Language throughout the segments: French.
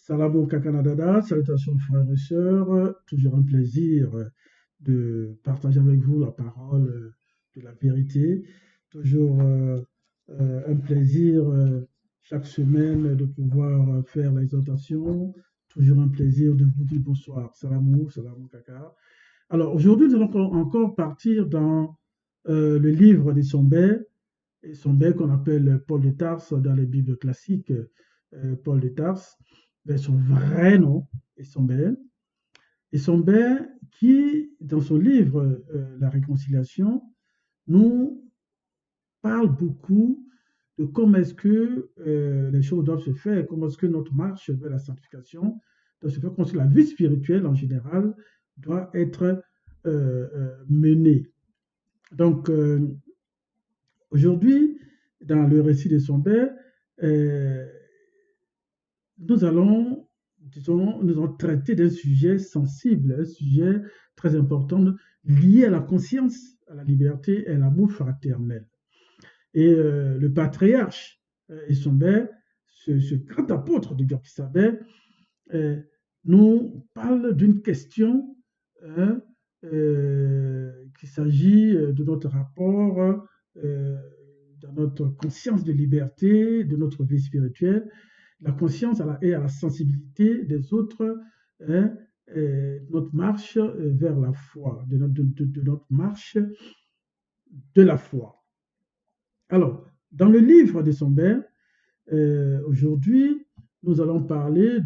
Salam Kakanadada, salutations frères et sœurs, toujours un plaisir de partager avec vous la parole de la vérité, toujours un plaisir chaque semaine de pouvoir faire l'exhortation, toujours un plaisir de vous dire bonsoir, salam Kaka. Alors aujourd'hui nous allons encore partir dans le livre des Sombères, et Sombères qu'on appelle Paul de Tarse dans les Bibles classiques, Paul de Tarse, son vrai nom est Sombère. Et Sombère qui, dans son livre La Réconciliation, nous parle beaucoup de comment est-ce que les choses doivent se faire, comment est-ce que notre marche vers la sanctification doit se faire, comment est-ce que la vie spirituelle en général doit être menée. Donc, aujourd'hui, dans le récit de Sombère, nous allons, nous allons traiter d'un sujet sensible, un sujet très important lié à la conscience, à la liberté et à l'amour fraternel. Et le patriarche Issombert, ce grand apôtre de Gyorkisabé, nous parle d'une question qu'il s'agit de notre rapport, de notre conscience de liberté, de notre vie spirituelle, la conscience et à la sensibilité des autres, hein, notre marche vers la foi, de notre marche de la foi. Alors, dans le livre de Sombère, aujourd'hui, nous allons parler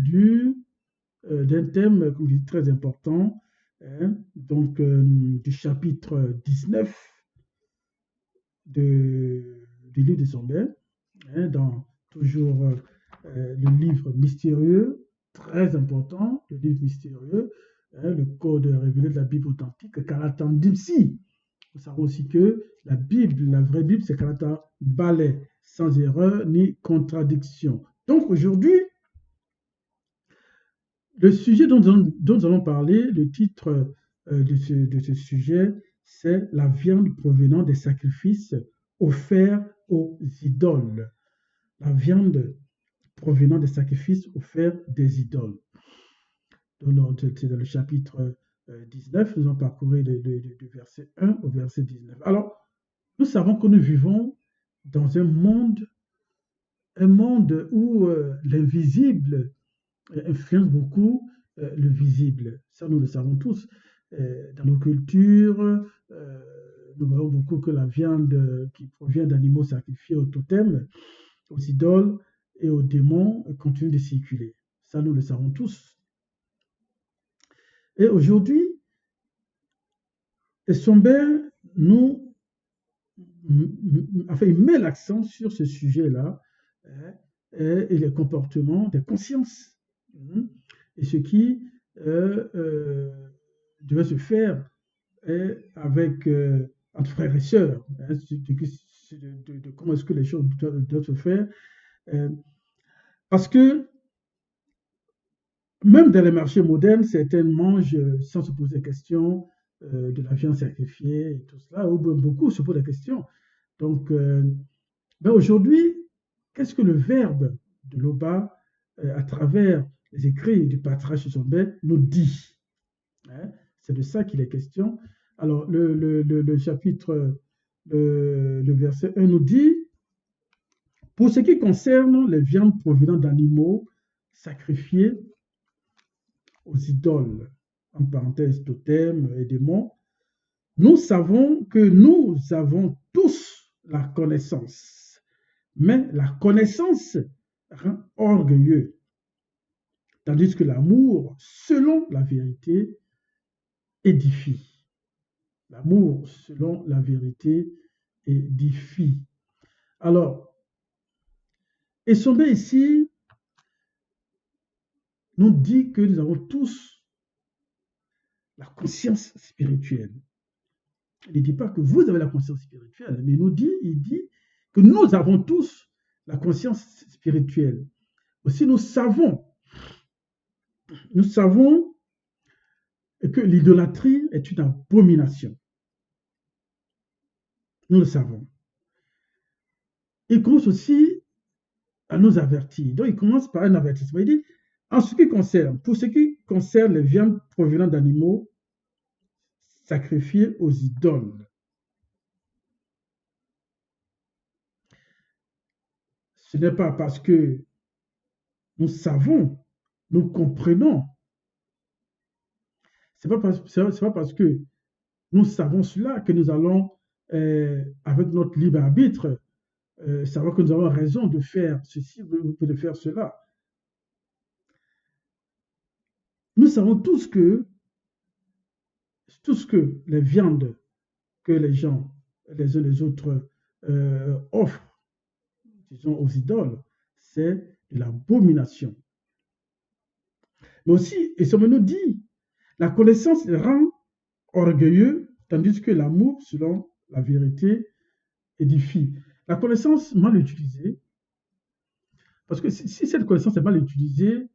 d'un thème, comme je dis, très important, hein, donc du chapitre 19 du livre de Sombère, hein, dans toujours le livre mystérieux, très important, le livre mystérieux, hein, le code révélé de la Bible authentique, Karata Ndimsi. Nous savons aussi que la Bible, la vraie Bible, c'est Karata Balai, sans erreur ni contradiction. Donc aujourd'hui, le sujet dont nous allons parler, le titre de ce sujet, c'est la viande provenant des sacrifices offerts aux idoles. La viande provenant des sacrifices offerts des idoles. Donc, c'est dans le chapitre 19, nous allons parcourir du verset 1 au verset 19. Alors, nous savons que nous vivons dans un monde où l'invisible influence beaucoup le visible. Ça, nous le savons tous. Dans nos cultures, nous voyons beaucoup que la viande qui provient d'animaux sacrifiés aux totems, aux idoles et aux démons continue de circuler. Ça, nous le savons tous. Et aujourd'hui, Sombère il met l'accent sur ce sujet-là, et les comportements des consciences, et ce qui devait se faire avec entre frères et sœurs, de comment est-ce que les choses doivent se faire, parce que même dans les marchés modernes, certains mangent sans se poser question de la viande sacrifiée et tout cela, ou beaucoup se posent la question. Donc, aujourd'hui, qu'est-ce que le verbe de l'Oba, à travers les écrits du patriarche Sombère, nous dit, hein? C'est de ça qu'il est question. Alors, le chapitre, le verset 1 nous dit, pour ce qui concerne les viandes provenant d'animaux sacrifiés aux idoles, en parenthèse totem et démons, nous savons que nous avons tous la connaissance, mais la connaissance rend orgueilleux, tandis que l'amour, selon la vérité, édifie. L'amour, selon la vérité, édifie. Alors, Sombère ici nous dit que nous avons tous la conscience spirituelle. Il ne dit pas que vous avez la conscience spirituelle, mais il dit que nous avons tous la conscience spirituelle. Aussi, nous savons que l'idolâtrie est une abomination. Nous le savons. Il commence aussi à nous avertir. Donc, il commence par un avertissement. Il dit, Pour ce qui concerne les viandes provenant d'animaux sacrifiés aux idoles, ce n'est pas parce que nous savons, nous comprenons, c'est pas parce que nous savons cela que nous allons, avec notre libre arbitre, savoir que nous avons raison de faire ceci ou de faire cela. Nous savons tous que les viandes que les gens, les uns les autres, offrent, disons, aux idoles, c'est de l'abomination. Mais aussi, et ça nous dit, la connaissance rend orgueilleux, tandis que l'amour, selon la vérité, édifie. La connaissance mal utilisée, parce que si cette connaissance est mal utilisée,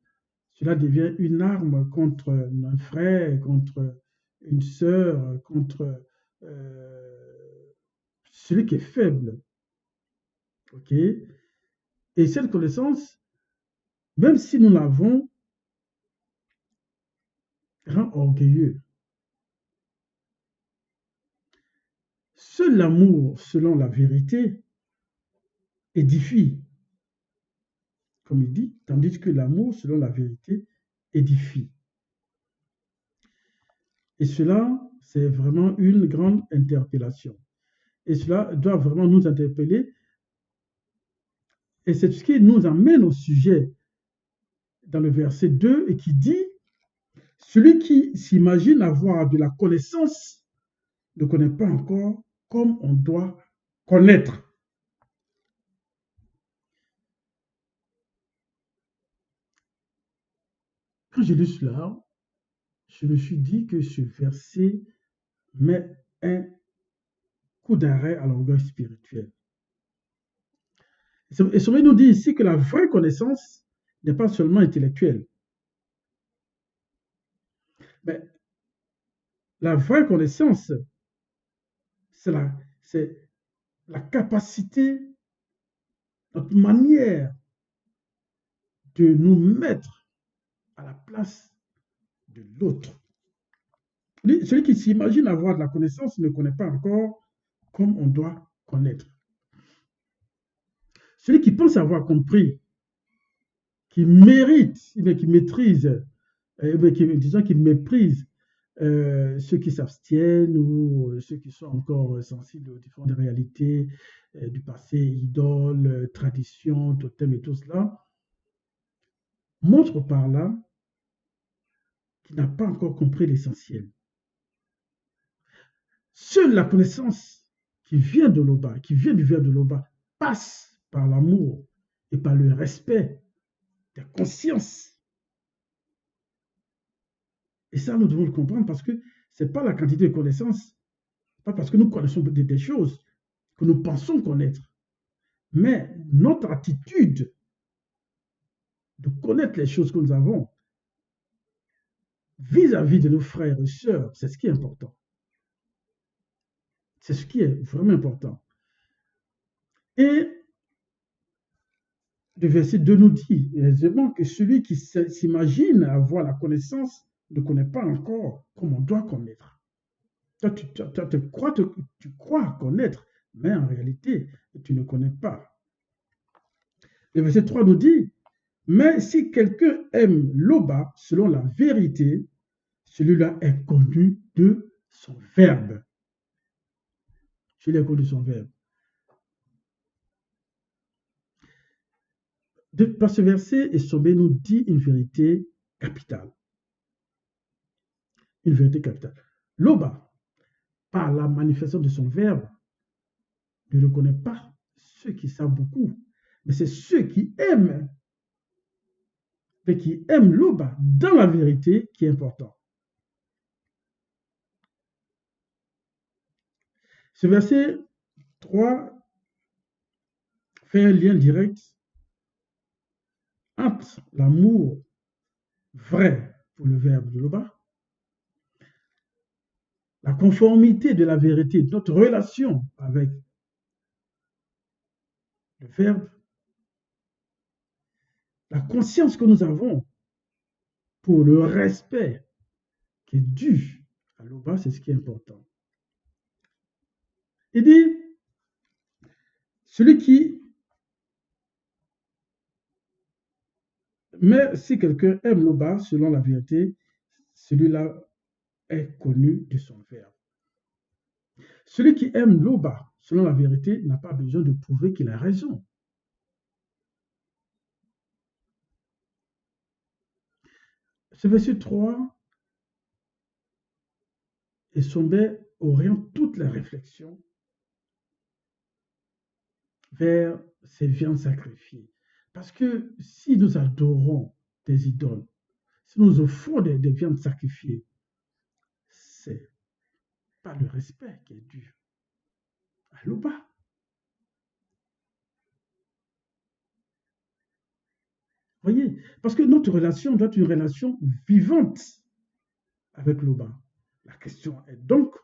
cela devient une arme contre un frère, contre une sœur, contre celui qui est faible. OK? Et cette connaissance, même si nous l'avons, rend orgueilleux. Seul l'amour, selon la vérité, édifie, comme il dit, tandis que l'amour, selon la vérité, édifie. Et cela, c'est vraiment une grande interpellation. Et cela doit vraiment nous interpeller. Et c'est ce qui nous amène au sujet dans le verset 2 et qui dit, celui qui s'imagine avoir de la connaissance ne connaît pas encore comme on doit connaître. Quand j'ai lu cela, je me suis dit que ce verset met un coup d'arrêt à l'orgueil spirituel. Et Sommet nous dit ici que la vraie connaissance n'est pas seulement intellectuelle. Mais la vraie connaissance, c'est la capacité, notre manière de nous mettre à la place de l'autre. Celui qui s'imagine avoir de la connaissance ne connaît pas encore comme on doit connaître. Celui qui pense avoir compris, qui mérite, qui maîtrise, disons qu'il méprise ceux qui s'abstiennent ou ceux qui sont encore sensibles aux différentes réalités du passé, idoles, traditions, totems et tout cela, montre par là qu'il n'a pas encore compris l'essentiel. Seule la connaissance qui vient de l'Oba, qui vient du verbe de l'Oba, passe par l'amour et par le respect des consciences. Et ça, nous devons le comprendre parce que ce n'est pas la quantité de connaissances, pas parce que nous connaissons des choses que nous pensons connaître, mais notre attitude de connaître les choses que nous avons vis-à-vis de nos frères et sœurs, c'est ce qui est important. C'est ce qui est vraiment important. Et le verset 2 nous dit aisément que celui qui s'imagine avoir la connaissance ne connaît pas encore comme on doit connaître. Toi, tu crois connaître, mais en réalité, tu ne connais pas. Le verset 3 nous dit, mais si quelqu'un aime l'Oba selon la vérité, celui-là est connu de son verbe. Celui-là est connu de son verbe. Par ce verset, Sommet nous dit une vérité capitale. Une vérité capitale. L'Oba, par la manifestation de son verbe, ne reconnaît pas ceux qui savent beaucoup, mais c'est ceux qui aiment, mais qui aiment l'Oba dans la vérité qui est important. Ce verset 3 fait un lien direct entre l'amour vrai pour le verbe de l'Oba, la conformité de la vérité, notre relation avec le verbe, la conscience que nous avons pour le respect qui est dû à l'Oba, c'est ce qui est important. Il dit, celui qui, mais si quelqu'un aime l'Oba selon la vérité, celui-là est connu de son verbe. Celui qui aime l'Oba selon la vérité n'a pas besoin de prouver qu'il a raison. Ce verset 3 et Sombet oriente toute la réflexion vers ces viandes sacrifiées. Parce que si nous adorons des idoles, si nous offrons des viandes sacrifiées, c'est pas le respect qui est dû à l'Oba. Voyez, parce que notre relation doit être une relation vivante avec l'Oba. La question est donc,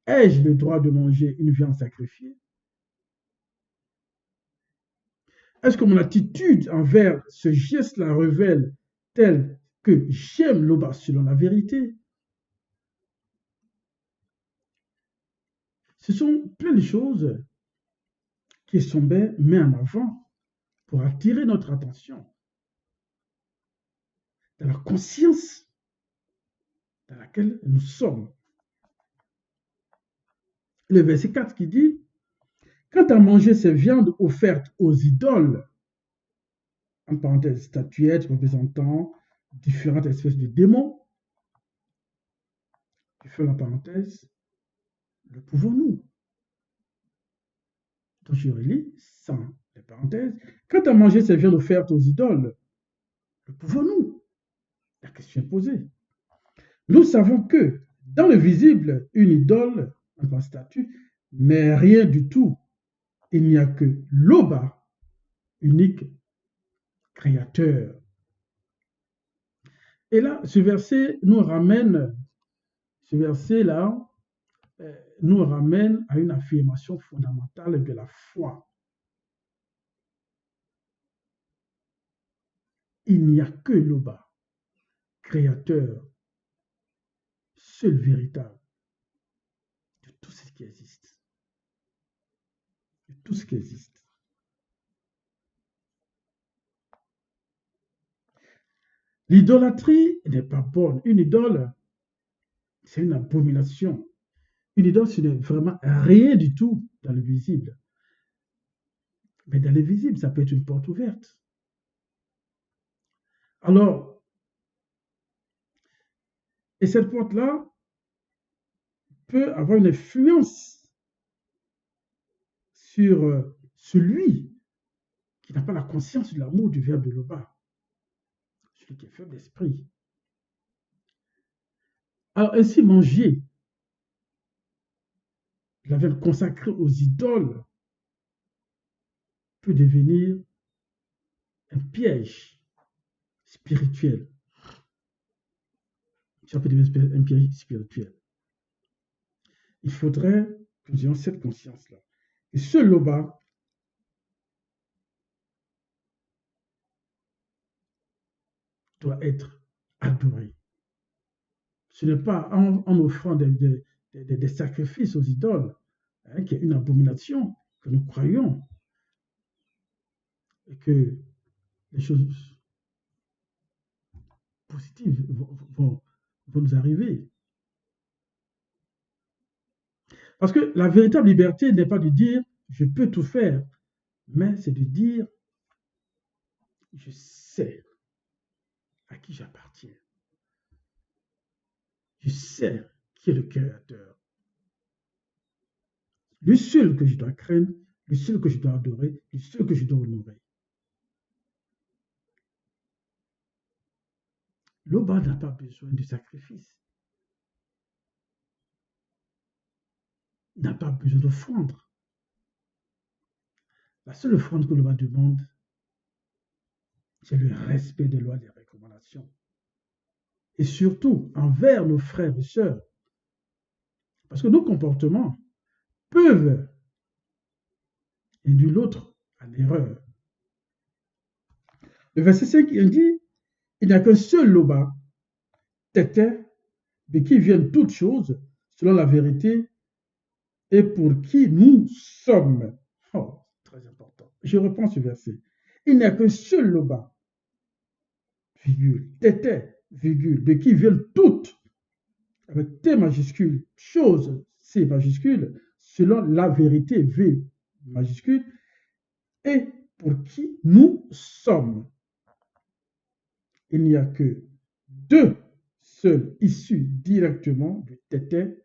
ai-je le droit de manger une viande sacrifiée? Est-ce que mon attitude envers ce geste-là révèle tel que j'aime l'Oba selon la vérité? Ce sont plein de choses qui Sombet met en avant pour attirer notre attention dans la conscience dans laquelle nous sommes. Le verset 4 qui dit, quant à manger ces viandes offertes aux idoles, en parenthèse, statuettes représentant différentes espèces de démons, je fais la parenthèse, le pouvons-nous? Donc je relis sans les parenthèses. Quant à manger ces viandes offertes aux idoles, le pouvons-nous? La question est posée. Nous savons que dans le visible, une idole, un statue, n'est rien du tout. Il n'y a que l'Oba, unique créateur. Et là, ce verset nous ramène, ce verset-là, nous ramène à une affirmation fondamentale de la foi. Il n'y a que l'Oba, créateur, seul véritable de tout ce qui existe. De tout ce qui existe. L'idolâtrie n'est pas bonne. Une idole, c'est une abomination. Une idole, ce n'est vraiment rien du tout dans le visible. Mais dans le visible, ça peut être une porte ouverte. Alors, et cette porte-là peut avoir une influence sur celui qui n'a pas la conscience de l'amour du verbe de l'Oba, celui qui est faible d'esprit. Alors, ainsi manger la viande consacrée aux idoles peut devenir un piège spirituel. Ça peut devenir un piège spirituel. Il faudrait que nous ayons cette conscience-là. Et ce l'Oba doit être adoré. Ce n'est pas en offrant des sacrifices aux idoles, hein, qui est une abomination que nous croyons et que les choses positives vont nous arriver. Parce que la véritable liberté n'est pas de dire je peux tout faire, mais c'est de dire je sais à qui j'appartiens. Je sais qui est le Créateur. Le seul que je dois craindre, le seul que je dois adorer, le seul que je dois honorer. L'Oba n'a pas besoin de sacrifice. Il n'a pas besoin d'offrande. La seule offrande que l'Oba demande, c'est le respect des lois et des recommandations. Et surtout envers nos frères et sœurs. Parce que nos comportements peuvent induire l'autre à l'erreur. Le verset 5, il dit, il n'y a qu'un seul Loba, Tété, de qui viennent toutes choses, selon la vérité, et pour qui nous sommes. Oh, très important. Je reprends ce verset. Il n'y a qu'un seul Loba, virgule, Tété, virgule, de qui viennent toutes, avec T majuscule, choses, C majuscule, selon la vérité, V majuscule, et pour qui nous sommes. Il n'y a que deux seuls issus directement du Tété,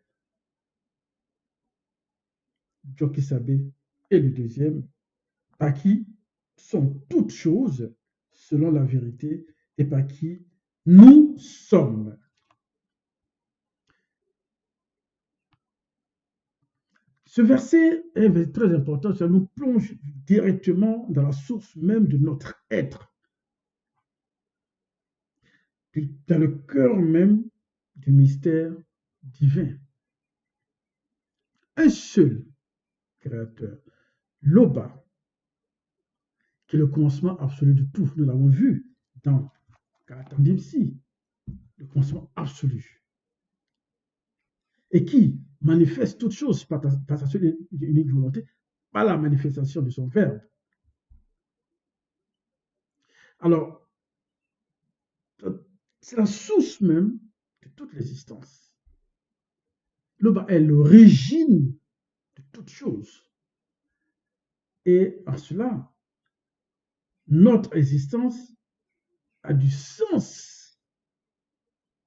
Jokisabe, et le deuxième, par qui sont toutes choses selon la vérité et par qui nous sommes. Ce verset est très important, ça nous plonge directement dans la source même de notre être, dans le cœur même du mystère divin. Un seul créateur, Loba, qui est le commencement absolu de tout. Nous l'avons vu dans Karatandimsi, le commencement absolu. Et qui manifeste toutes choses par sa seule et unique volonté, par la manifestation de son Verbe. Alors, c'est la source même de toute l'existence. L'Oba est l'origine de toute chose. Et en cela, notre existence a du sens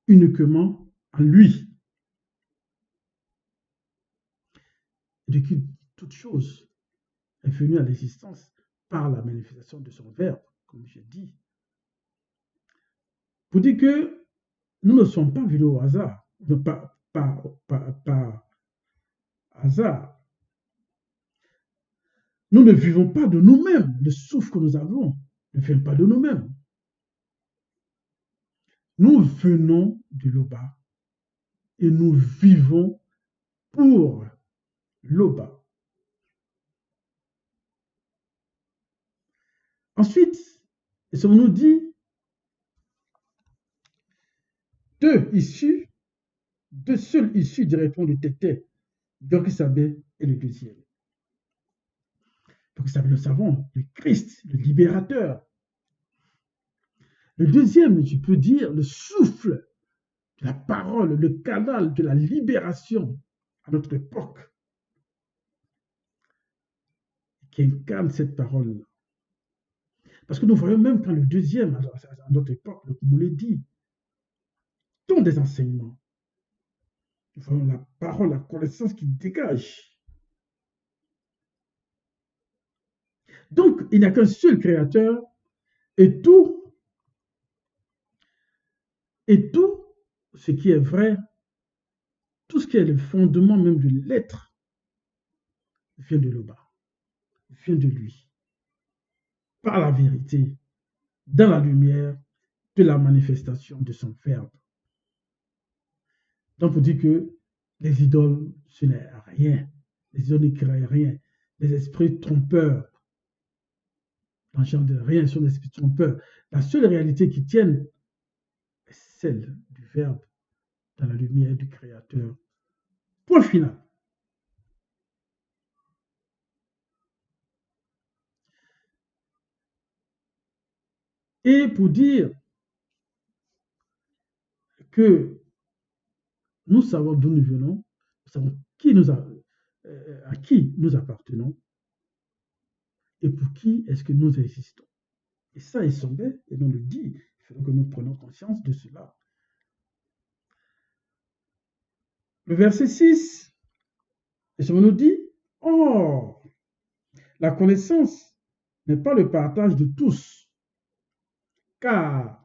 uniquement en lui. Et de qui toute chose est venue à l'existence par la manifestation de son Verbe, comme j'ai dit. Pour dire que nous ne sommes pas venus au hasard, pas hasard. Nous ne vivons pas de nous-mêmes. Le souffle que nous avons ne vient pas de nous-mêmes. Nous venons de l'Oba et nous vivons pour l'Oba. Ensuite, on nous dit deux seuls issus directement du Tété, Jokisabe et le deuxième. Donc, nous savons, le Christ, le libérateur. Le deuxième, je peux dire, le souffle de la parole, le canal de la libération à notre époque, qui incarne cette parole-là. Parce que nous voyons même quand le deuxième, à notre époque, nous l'a dit, tant des enseignements. Nous voyons la parole, la connaissance qui dégage. Donc, il n'y a qu'un seul créateur et tout ce qui est vrai, tout ce qui est le fondement même de l'être, vient de l'Oba, vient de lui, par la vérité, dans la lumière de la manifestation de son Verbe. Donc, pour dire que les idoles, ce n'est rien. Les idoles ne créent rien. Les esprits trompeurs, n'engendrent rien, sont des esprits trompeurs. La seule réalité qui tienne est celle du Verbe dans la lumière du Créateur. Point final. Et pour dire que nous savons d'où nous venons, nous savons à qui nous appartenons et pour qui est-ce que nous existons. Et ça, Essambé, et on le dit, il faut que nous prenions conscience de cela. Le verset 6, Essambé nous dit, oh, la connaissance n'est pas le partage de tous, car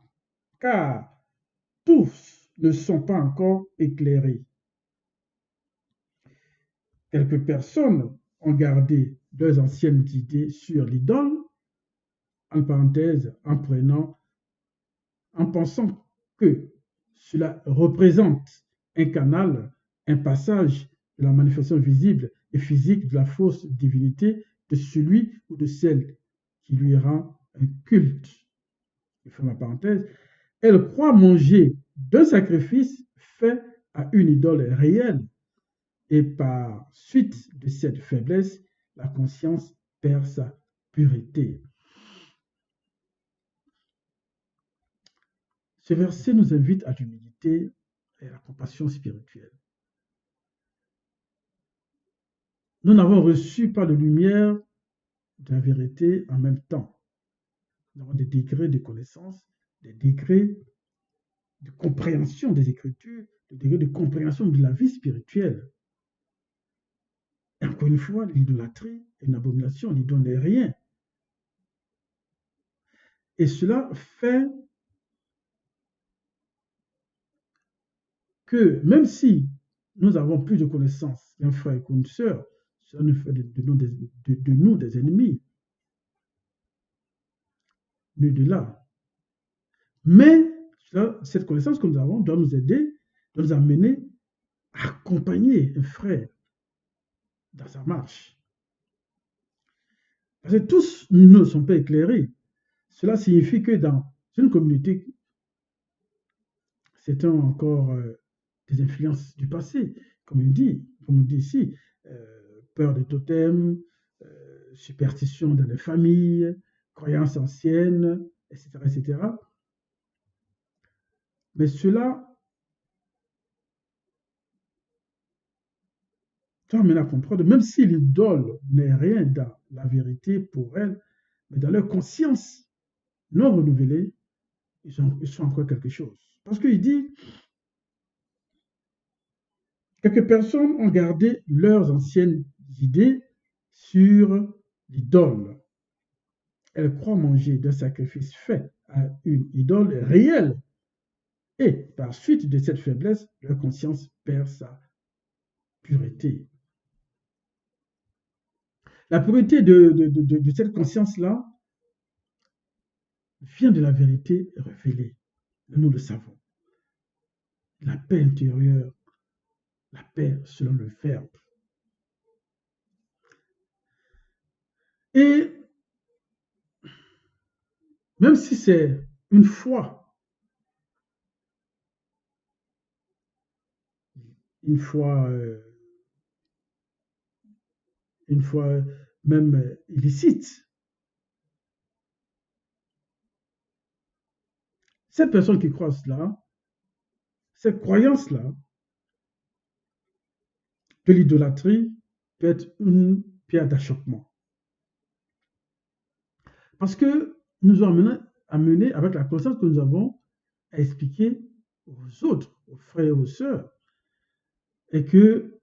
tous ne sont pas encore éclairés. Quelques personnes ont gardé leurs anciennes idées sur l'idole, en parenthèse, en pensant que cela représente un canal, un passage de la manifestation visible et physique de la fausse divinité de celui ou de celle qui lui rend un culte. je ferme la parenthèse, elle croit manger d'un sacrifice fait à une idole réelle. Et par suite de cette faiblesse, la conscience perd sa pureté. Ce verset nous invite à l'humilité et à la compassion spirituelle. Nous n'avons reçu pas de lumière de la vérité en même temps. Nous avons des degrés de connaissance, des degrés de compréhension des Écritures, des degrés de compréhension de la vie spirituelle. Et encore une fois, l'idolâtrie est une abomination, l'idole n'est rien. Et cela fait que même si nous avons plus de connaissances qu'un frère et qu'une sœur, cela nous fait de nous des ennemis. Nul de là. Mais cette connaissance que nous avons doit nous aider, doit nous amener à accompagner un frère dans sa marche. Parce que tous ne sont pas éclairés. Cela signifie que dans une communauté, c'est encore des influences du passé, comme on dit ici, peur des totems, superstition dans les familles, croyances anciennes, etc., etc. Mais cela doit amener à comprendre, même si l'idole n'est rien dans la vérité pour elle, mais dans leur conscience non renouvelée, ils sont encore quelque chose. Parce qu'il dit, quelques personnes ont gardé leurs anciennes idées sur l'idole. Elles croient manger d'un sacrifice fait à une idole réelle. Et par suite de cette faiblesse, leur conscience perd sa pureté. La pureté de cette conscience-là vient de la vérité révélée. Nous le savons. La paix intérieure, la paix selon le Verbe. Et même si c'est une foi même illicite, cette personne qui croit cela, cette croyance-là de l'idolâtrie peut être une pierre d'achoppement. Parce que nous avons amené avec la conscience que nous avons à expliquer aux autres, aux frères et aux sœurs, et que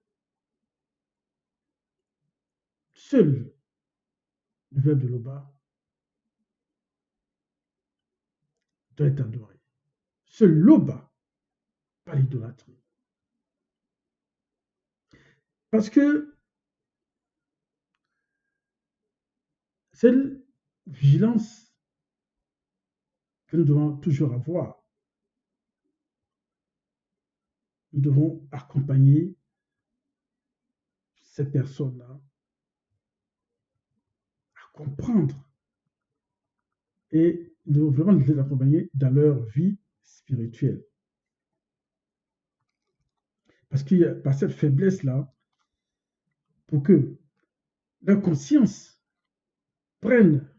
seul le Verbe de l'Oba doit être adoré. Seul l'Oba, pas l'idolâtrie. Parce que cette vigilance que nous devons toujours avoir, nous devons accompagner ces personnes-là à comprendre et nous devons vraiment les accompagner dans leur vie spirituelle. Parce qu'il y a par cette faiblesse-là, pour que leur conscience prenne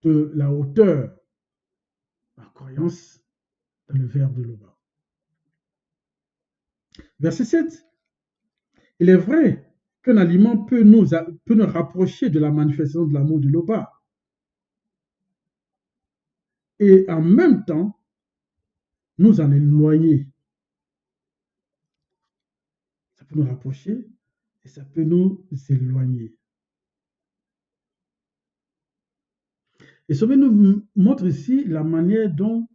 de la hauteur en croyance dans le Verbe de l'Oba. Verset 7. Il est vrai qu'un aliment peut nous rapprocher de la manifestation de l'amour de l'Oba. Et en même temps, nous en éloigner. Ça peut nous rapprocher et ça peut nous éloigner. Et Sommet nous montre ici la manière dont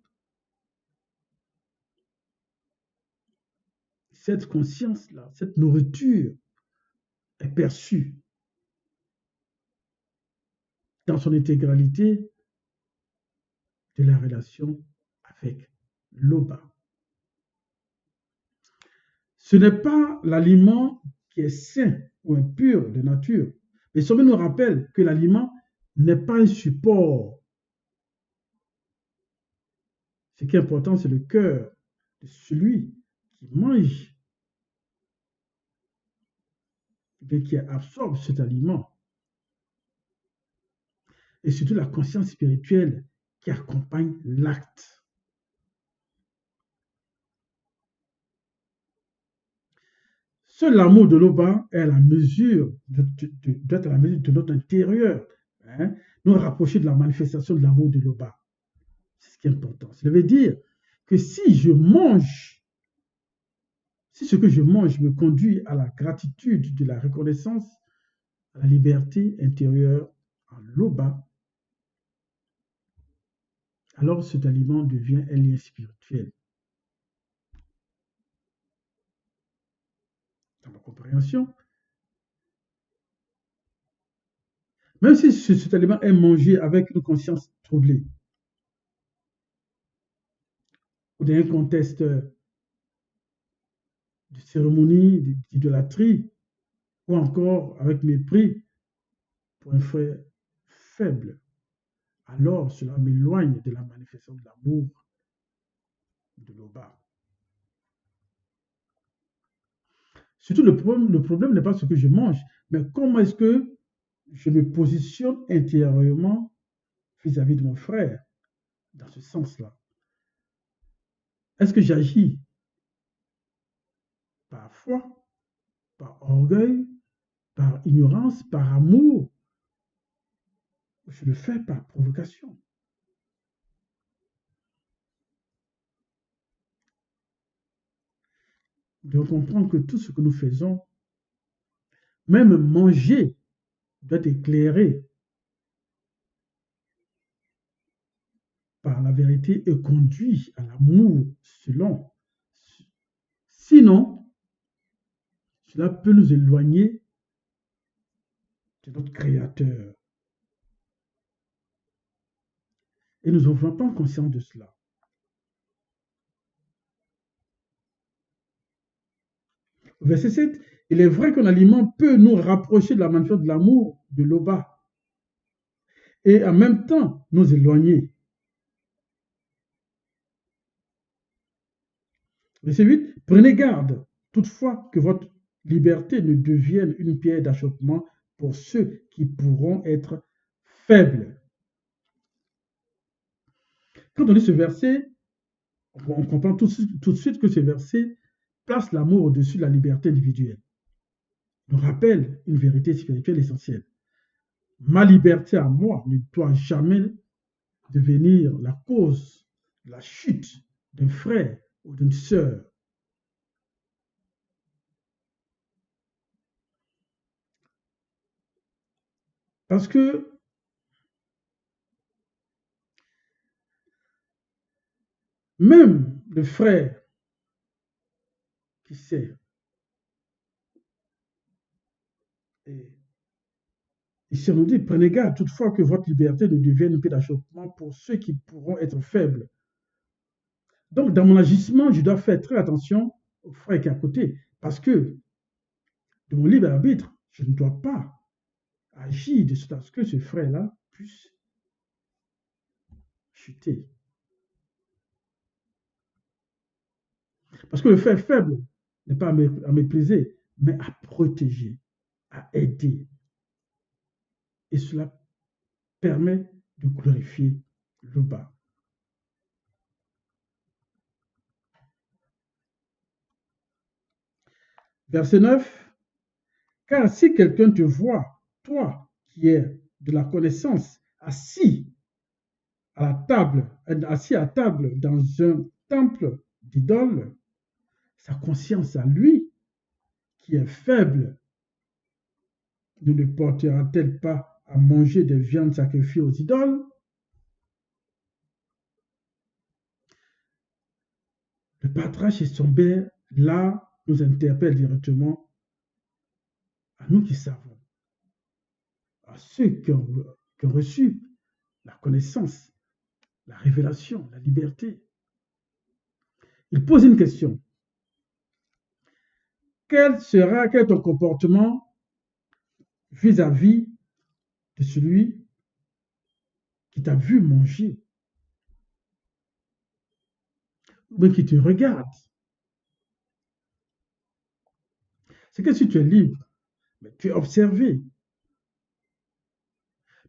cette conscience-là, cette nourriture est perçue dans son intégralité de la relation avec l'Oba. Ce n'est pas l'aliment qui est sain ou impur de nature, mais Sommet nous rappelle que l'aliment n'est pas un support. Ce qui est important, c'est le cœur de celui qui mange, qui absorbe cet aliment. Et surtout la conscience spirituelle qui accompagne l'acte. Seul l'amour de l'Oba est à la mesure doit être à la mesure de notre intérieur, hein, nous rapprocher de la manifestation de l'amour de l'Oba. C'est ce qui est important. Ça veut dire que si je mange, si ce que je mange me conduit à la gratitude, de la reconnaissance, à la liberté intérieure, en l'Oba, alors cet aliment devient un lien spirituel. Dans ma compréhension, même si cet aliment est mangé avec une conscience troublée, ou dans un contexte de cérémonie, d'idolâtrie, ou encore avec mépris pour un frère faible, alors cela m'éloigne de la manifestation de l'amour de l'Oba. Surtout, le problème n'est pas ce que je mange, mais comment est-ce que je me positionne intérieurement vis-à-vis de mon frère, dans ce sens-là. Est-ce que j'agis par foi, par orgueil, par ignorance, par amour? Je le fais par provocation. Donc, on comprend que tout ce que nous faisons, même manger, doit être éclairé par la vérité et conduit à l'amour selon. Sinon, cela peut nous éloigner de notre Créateur. Et nous n'avons pas conscience de cela. Verset 7, il est vrai qu'un aliment peut nous rapprocher de la manifestation de l'amour de l'Oba et en même temps nous éloigner. Verset 8, prenez garde toutefois que votre liberté ne devienne une pierre d'achoppement pour ceux qui pourront être faibles. Quand on lit ce verset, on comprend tout de suite que ce verset place l'amour au-dessus de la liberté individuelle. Il nous rappelle une vérité spirituelle essentielle. Ma liberté à moi ne doit jamais devenir la cause de la chute d'un frère ou d'une sœur. Parce que même le frère qui sait, et ici on nous dit, prenez garde toutefois que votre liberté ne devienne une pierre d'achoppement pour ceux qui pourront être faibles. Donc dans mon agissement, je dois faire très attention au frère qui est à côté, parce que de mon libre arbitre, je ne dois pas agir de sorte à ce que ce frère-là puisse chuter. Parce que le frère faible n'est pas à mépriser, mais à protéger, à aider. Et cela permet de glorifier le bas. Verset 9. Car si quelqu'un te voit, toi qui es de la connaissance, assis à table dans un temple d'idole, sa conscience à lui, qui est faible, ne le portera-t-elle pas à manger des viandes sacrifiées aux idoles? Le patriarche et son père, là, nous interpelle directement à nous qui savons, à ceux qui ont reçu la connaissance, la révélation, la liberté. Il pose une question. Quel est ton comportement vis-à-vis de celui qui t'a vu manger, ou bien qui te regarde. C'est que si tu es libre, mais tu es observé.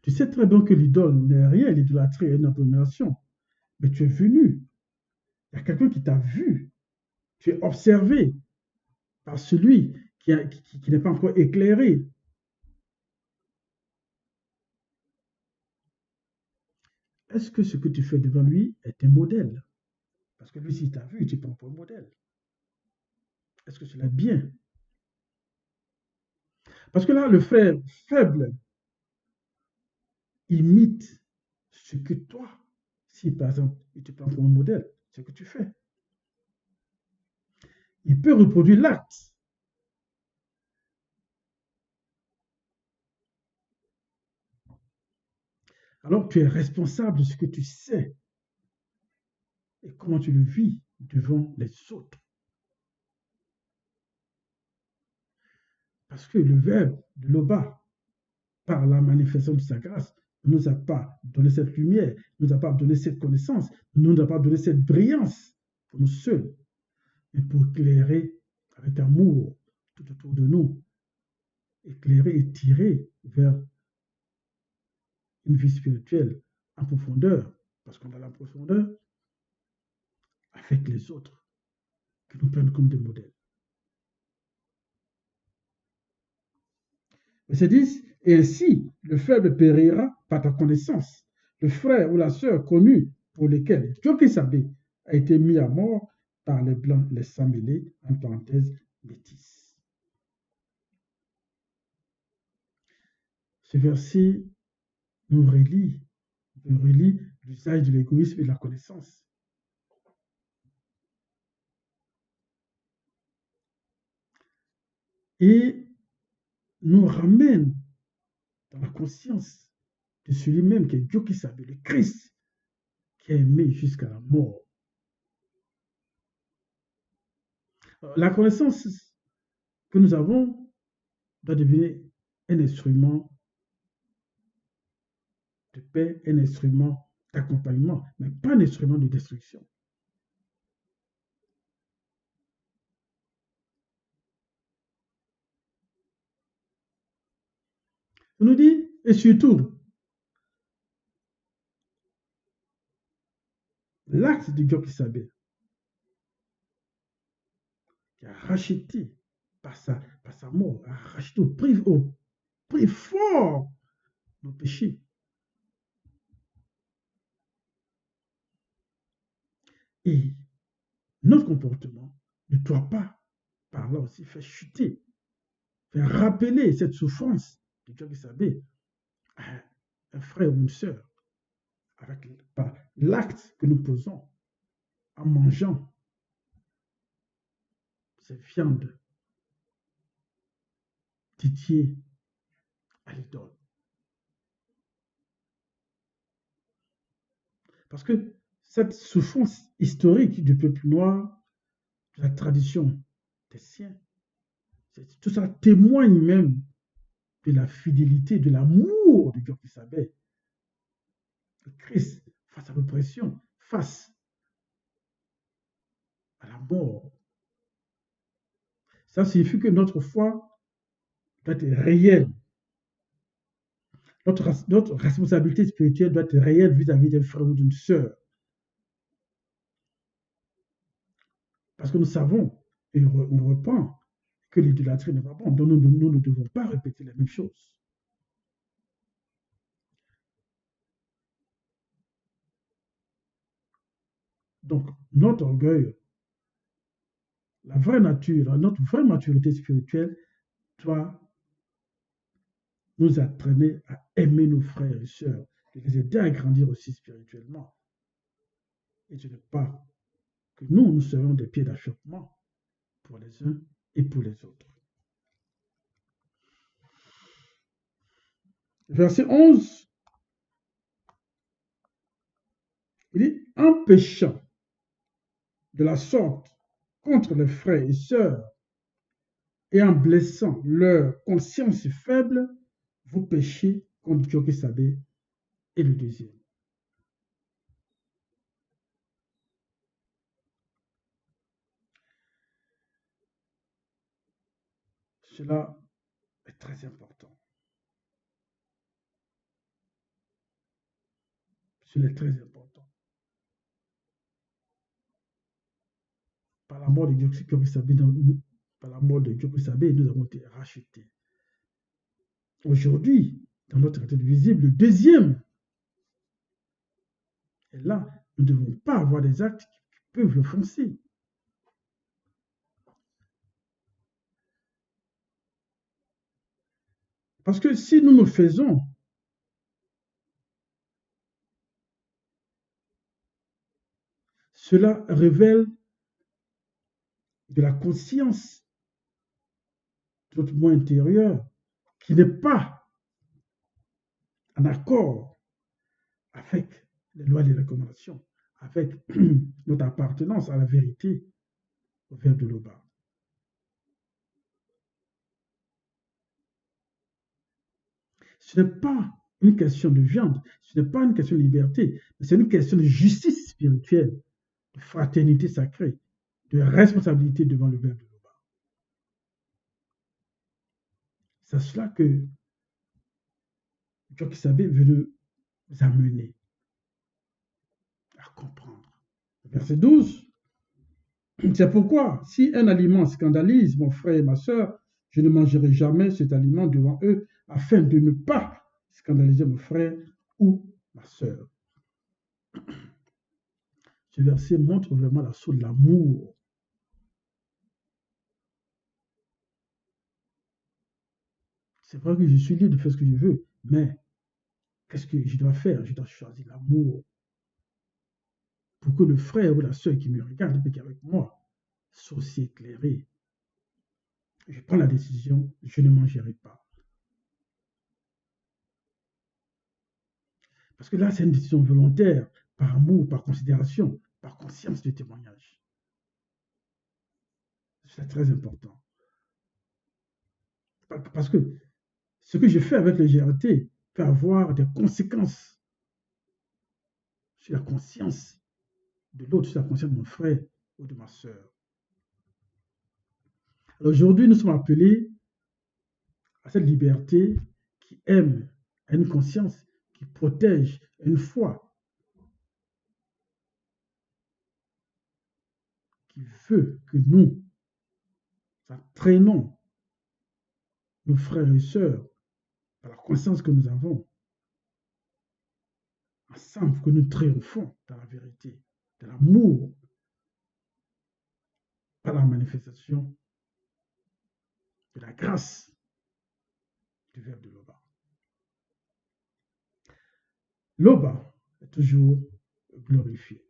Tu sais très bien que l'idole n'est rien, l'idolâtrie est une abomination. Mais tu es venu. Il y a quelqu'un qui t'a vu. Tu es observé par celui qui n'est pas encore éclairé. Est-ce que ce que tu fais devant lui est un modèle? Parce que lui, s'il t'a vu, tu prends pour un modèle. Est-ce que cela est bien? Parce que là, le frère faible imite ce que toi, si par exemple, il te prend pour un modèle, ce que tu fais. Il peut reproduire l'acte. Alors tu es responsable de ce que tu sais et comment tu le vis devant les autres. Parce que le Verbe de l'Oba, par la manifestation de sa grâce, ne nous a pas donné cette lumière, ne nous a pas donné cette connaissance, ne nous a pas donné cette brillance pour nous seuls, mais pour éclairer avec amour tout autour de nous, éclairer et tirer vers une vie spirituelle en profondeur, parce qu'on a la profondeur avec les autres qui nous prennent comme des modèles. Verset 10, et ainsi le faible périra par ta connaissance. Le frère ou la sœur connue pour lesquels Jokisabe a été mis à mort par les blancs, les sang mêlés, en parenthèse, métis. Ce verset nous relie l'usage de l'égoïsme et de la connaissance. Et nous ramène dans la conscience de celui-même qui est Jokisabe, le Christ, qui a aimé jusqu'à la mort. La connaissance que nous avons doit devenir un instrument de paix, un instrument d'accompagnement, mais pas un instrument de destruction. On nous dit, et surtout, l'acte de Jokisabe, qui a racheté par sa mort, a racheté au prix fort nos péchés. Et notre comportement ne doit pas, par là aussi, faire chuter, faire rappeler cette souffrance de Jokisabe à un frère ou une sœur, avec l'acte que nous posons en mangeant cette viande dédiée à l'idole. Parce que cette souffrance historique du peuple noir, de la tradition des siens, tout ça témoigne même de la fidélité, de l'amour de Jokisabe, de Christ face à l'oppression, face à la mort. Ça signifie que notre foi doit être réelle. Notre responsabilité spirituelle doit être réelle vis-à-vis d'un frère ou d'une sœur. Parce que nous savons, et on reprend, que l'idolâtrie n'est pas bon. Donc nous ne devons pas répéter la même chose. Donc, notre orgueil, la vraie nature, notre vraie maturité spirituelle doit nous entraîner à aimer nos frères et sœurs, de les aider à grandir aussi spirituellement. Et de ne pas que nous serons des pieds d'achoppement pour les uns et pour les autres. Verset 11, il dit, en péchant de la sorte contre les frères et sœurs et en blessant leur conscience faible, vous péchez contre Jokisabe et le deuxième. Cela est très important. Cela est très important. Par la mort de Dioxychorysabé, par la mort de Dioxychorysabé, nous avons été rachetés. Aujourd'hui, dans notre traité de visible, le deuxième est là. Nous ne devons pas avoir des actes qui peuvent l'offenser. Parce que si nous le faisons, cela révèle de la conscience de notre moi intérieur qui n'est pas en accord avec les lois et les recommandations, avec notre appartenance à la vérité au verbe de l'Oba. Ce n'est pas une question de viande, ce n'est pas une question de liberté, mais c'est une question de justice spirituelle, de fraternité sacrée, de responsabilité devant le verbe de l'Oba. C'est cela que Dioxychorysabé veut nous amener à comprendre. Verset 12. C'est pourquoi, si un aliment scandalise mon frère et ma sœur, je ne mangerai jamais cet aliment devant eux, afin de ne pas scandaliser mon frère ou ma sœur. Ce verset montre vraiment la source de l'amour. C'est vrai que je suis libre de faire ce que je veux, mais qu'est-ce que je dois faire? Je dois choisir l'amour pour que le frère ou la sœur qui me regarde et qui est avec moi soit aussi éclairé. Je prends la décision, je ne mangerai pas. Parce que là, c'est une décision volontaire, par amour, par considération, par conscience du témoignage. C'est très important. Parce que ce que je fais avec le GRT peut avoir des conséquences sur la conscience de l'autre, sur la conscience de mon frère ou de ma sœur. Aujourd'hui, nous sommes appelés à cette liberté qui aime, à une conscience qui protège, à une foi qui veut que nous entraînons nos frères et sœurs par la conscience que nous avons, ensemble que nous triomphons dans la vérité, de l'amour, par la manifestation de la grâce du verbe de l'Oba. L'Oba est toujours glorifié.